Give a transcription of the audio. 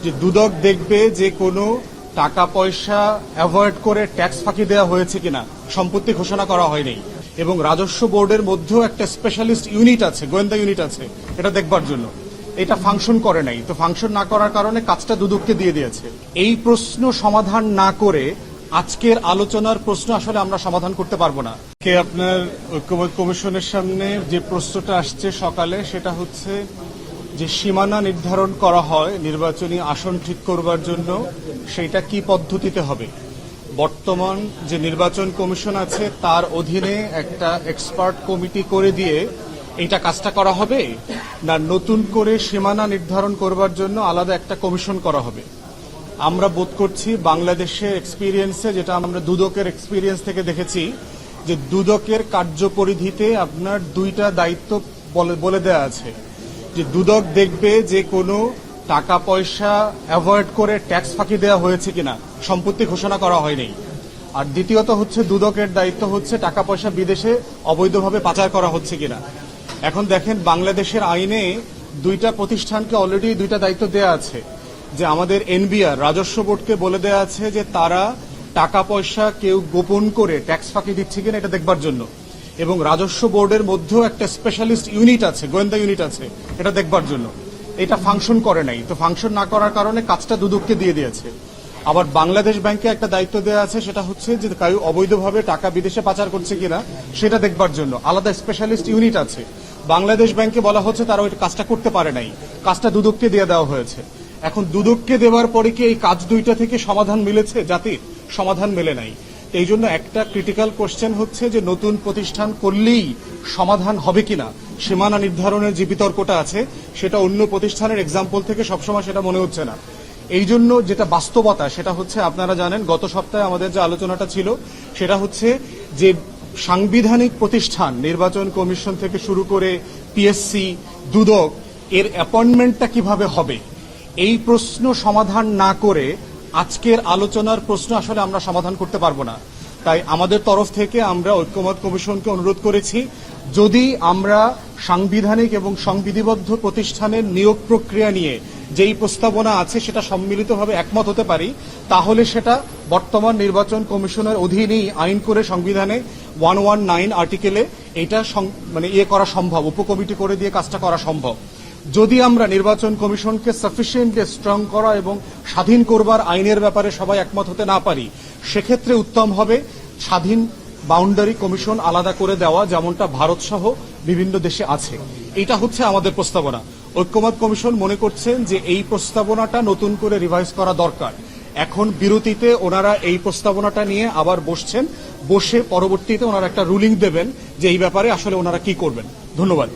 যে দুদক দেখবে যে কোনো টাকা পয়সা অ্যাভয়েড করে ট্যাক্স ফাঁকি দেওয়া হয়েছে কিনা, সম্পত্তি ঘোষণা করা হয়নি, এবং রাজস্ব বোর্ডের মধ্যেও একটা স্পেশালিস্ট ইউনিট আছে, গোয়েন্দা ইউনিট আছে এটা দেখবার জন্য। এটা ফাংশন করে নাই, তো ফাংশন না করার কারণে কাজটা দুদককে দিয়ে দিয়েছে। এই প্রশ্ন সমাধান না করে আজকের আলোচনার প্রশ্ন আসলে আমরা সমাধান করতে পারবো না। কে আপনার ঐক্যমত্য কমিশনের সামনে যে প্রশ্নটা আসছে সকালে, সেটা হচ্ছে যে সীমানা নির্ধারণ করা হয় নির্বাচনী আসন ঠিক করবার জন্য, সেইটা কি পদ্ধতিতে হবে। বর্তমান যে নির্বাচন কমিশন আছে তার অধীনে একটা এক্সপার্ট কমিটি করে দিয়ে এইটা কাজটা করা হবে, না নতুন করে সীমানা নির্ধারণ করবার জন্য আলাদা একটা কমিশন করা হবে। আমরা বোধ করছি বাংলাদেশের এক্সপিরিয়েন্সে, যেটা আমরা দুদকের এক্সপিরিয়েন্স থেকে দেখেছি, যে দুদকের কার্যপরিধিতে আপনার দুইটা দায়িত্ব বলে দেওয়া আছে। যে দুদক দেখবে যে কোনো টাকা পয়সা অ্যাভয়েড করে ট্যাক্স ফাঁকি দেওয়া হয়েছে কিনা, সম্পত্তি ঘোষণা করা হয়নি। আর দ্বিতীয়ত হচ্ছে দুদকের দায়িত্ব হচ্ছে টাকা পয়সা বিদেশে অবৈধভাবে পাচার করা হচ্ছে কিনা। এখন দেখেন বাংলাদেশের আইনে দুইটা প্রতিষ্ঠানকে অলরেডি দুইটা দায়িত্ব দেওয়া আছে। যে আমাদের এনবিআর রাজস্ব বোর্ডকে বলে দেওয়া আছে যে তারা টাকা পয়সা কেউ গোপন করে ট্যাক্স ফাঁকি দিচ্ছে কিনা এটা দেখবার জন্য, এবং রাজস্ব বোর্ডের মধ্যেও একটা স্পেশালিস্ট ইউনিট আছে, গোয়েন্দা ইউনিট আছে এটা দেখবার জন্য। এটা ফাংশন করে নাই, তো ফাংশন না করার কারণে কাজটা দুদককে দিয়ে দিয়েছে। আবার বাংলাদেশ ব্যাংকে একটা দায়িত্ব দেওয়া আছে, সেটা হচ্ছে যে কেউ অবৈধভাবে টাকা বিদেশে পাচার করছে কিনা সেটা দেখবার জন্য আলাদা স্পেশালিস্ট ইউনিট আছে। বাংলাদেশ ব্যাংকে বলা হচ্ছে তারা ওই কাজটা করতে পারে নাই, কাজটা দুদককে দিয়ে দেওয়া হয়েছে। এখন দুদককে দেওয়ার পরে কি এই কাজ দুইটা থেকে সমাধান মিলেছে? জাতির সমাধান মেলে নাই। এই জন্য একটা ক্রিটিক্যাল কোশ্চেন হচ্ছে যে নতুন প্রতিষ্ঠান করলেই সমাধান হবে কিনা। সীমানা নির্ধারণের যে বিতর্কটা আছে সেটা অন্য প্রতিষ্ঠানের এক্সাম্পল থেকে সবসময় সেটা মনে হচ্ছে না। এই জন্য যেটা বাস্তবতা সেটা হচ্ছে, আপনারা জানেন গত সপ্তাহে আমাদের যে আলোচনাটা ছিল সেটা হচ্ছে যে সাংবিধানিক প্রতিষ্ঠান নির্বাচন কমিশন থেকে শুরু করে পিএসসি, দুদক, এর অ্যাপয়েন্টমেন্টটা কিভাবে হবে, এই প্রশ্ন সমাধান না করে আজকের আলোচনার প্রশ্ন আসলে আমরা সমাধান করতে পারবো না। তাই আমাদের তরফ থেকে আমরা ঐক্যমত্য কমিশনকে অনুরোধ করেছি, যদি আমরা সাংবিধানিক এবং সংবিধিবদ্ধ প্রতিষ্ঠানের নিয়োগ প্রক্রিয়া নিয়ে যেই প্রস্তাবনা আছে সেটা সম্মিলিতভাবে একমত হতে পারি, তাহলে সেটা বর্তমান নির্বাচন কমিশনের অধীনেই আইন করে সংবিধানে 119 আর্টিকেলে এটা করা সম্ভব, উপকমিটি করে দিয়ে কাজটা করা সম্ভব। যদি আমরা নির্বাচন কমিশনকে সাফিসিয়েন্টলি স্ট্রং করা এবং স্বাধীন করবার আইনের ব্যাপারে সবাই একমত হতে না পারি, সেক্ষেত্রে উত্তম হবে স্বাধীন বাউন্ডারি কমিশন আলাদা করে দেওয়া, যেমনটা ভারত সহ বিভিন্ন দেশে আছে। এটা হচ্ছে আমাদের প্রস্তাবনা। ঐক্যমত্য কমিশন মনে করছেন যে এই প্রস্তাবনাটা নতুন করে রিভাইজ করা দরকার। এখন বিরতিতে ওনারা এই প্রস্তাবনাটা নিয়ে আবার বসছেন, বসে পরবর্তীতে ওনারা একটা রুলিং দেবেন যে এই ব্যাপারে আসলে ওনারা কি করবেন। ধন্যবাদ।